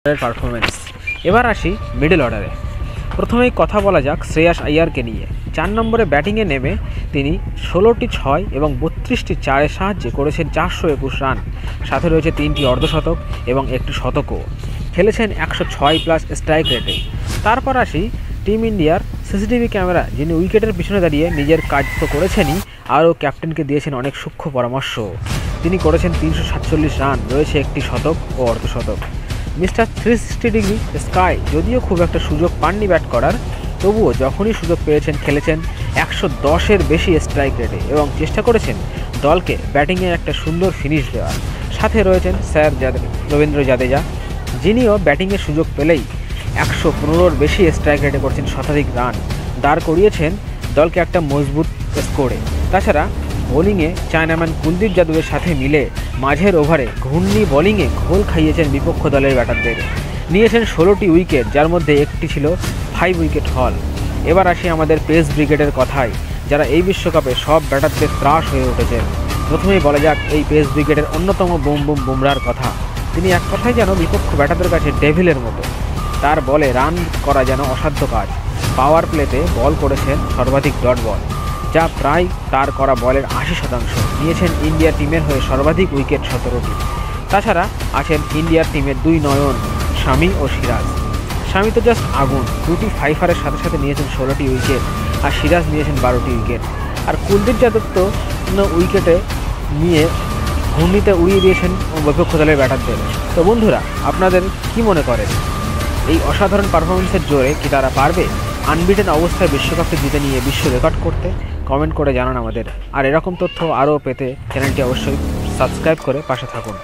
Performance. এবার আসি middle অর্ডারে। প্রথমেই কথা বলা যাক শ্রেয়াস আইয়ারকে নিয়ে। 4 নম্বরে ব্যাটিংয়ে নেমে তিনি 16টি 6 এবং 32টি 4-এর সাহায্যে করেছেন 421 রান, সাথে রয়েছে 3টি অর্ধশতক এবং একটি শতকও। খেলেছেন 106+ স্ট্রাইক রেটে। তারপর আসি টিম ইন্ডিয়ার সিসিটিভি ক্যামেরা, যিনি উইকেটের পিছনে দাঁড়িয়ে নিজের কাজ তো করেছেনই, আরও ক্যাপ্টেনকে দিয়েছেন অনেক সূক্ষ্ম পরামর্শ। তিনি করেছেন 347 রান, রয়েছে একটি শতক ও অর্ধশতক। মিস্টার 360 ডিগ্রি স্কাই যদিও খুব একটা সুযোগ পাননি ব্যাট করার, তবুও যখনই সুযোগ পেয়েছেন খেলেছেন 110-এর বেশি স্ট্রাইক রেটে এবং চেষ্টা করেছেন দলকে ব্যাটিংয়ে একটা সুন্দর ফিনিশ দেওয়ার। সাথে রয়েছেন স্যার রবীন্দ্র জাদেজা, যিনিও ব্যাটিংয়ের সুযোগ পেলেই 115-এর বেশি স্ট্রাইক রেটে করেছেন শতাধিক রান, দাঁড় করিয়েছেন দলকে একটা মজবুত স্কোরে। তাছাড়া বোলিংয়ে চায়নাম্যান কুলদীপ যাদবের সাথে মিলে মাঝের ওভারে ঘূর্ণি বোলিংয়ে ঘোল খাইয়েছেন বিপক্ষ দলের ব্যাটারদের। নিয়েছেন 16টি উইকেট, যার মধ্যে একটি ছিল 5 উইকেট হল। এবার আসি আমাদের পেস ব্রিগেডের কথায়, যারা এই বিশ্বকাপে সব ব্যাটারদের ত্রাস হয়ে উঠেছেন। প্রথমেই বলা যাক এই পেস ব্রিগেডের অন্যতম বুমরার কথা। তিনি এক কথায় যেন বিপক্ষ ব্যাটারদের কাছে ডেভিলের মতো। তার বলে রান করা যেন অসাধ্য কাজ। পাওয়ার প্লেতে বল করেছেন সর্বাধিক ডট বল, যা প্রায় তার করা বলের 80%। নিয়েছেন ইন্ডিয়া টিমের হয়ে সর্বাধিক উইকেট 17টি। তাছাড়া আছেন ইন্ডিয়ার টিমের 2 নয়ন, শামি ও সিরাজ। শামি তো জাস্ট আগুন, 2টি ফাইফারের সাথে সাথে নিয়েছেন 16টি উইকেট, আর সিরাজ নিয়েছেন 12টি উইকেট। আর কুলদীপ যাদব তো উইকেটে নিয়ে ঘূর্ণিতে উড়িয়ে দিয়েছেন বিপক্ষ দলের ব্যাটারদের। তো বন্ধুরা, আপনাদের কি মনে করেন এই অসাধারণ পারফরমেন্সের জোরে কি তারা পারবে আনবিটেন অবস্থায় বিশ্বকাপটি জিতে নিয়ে বিশ্ব রেকর্ড করতে? কমেন্ট করে জানান আমাদের। আর এরকম তথ্য আরও পেতে চ্যানেলটি অবশ্যই সাবস্ক্রাইব করে পাশে থাকুন।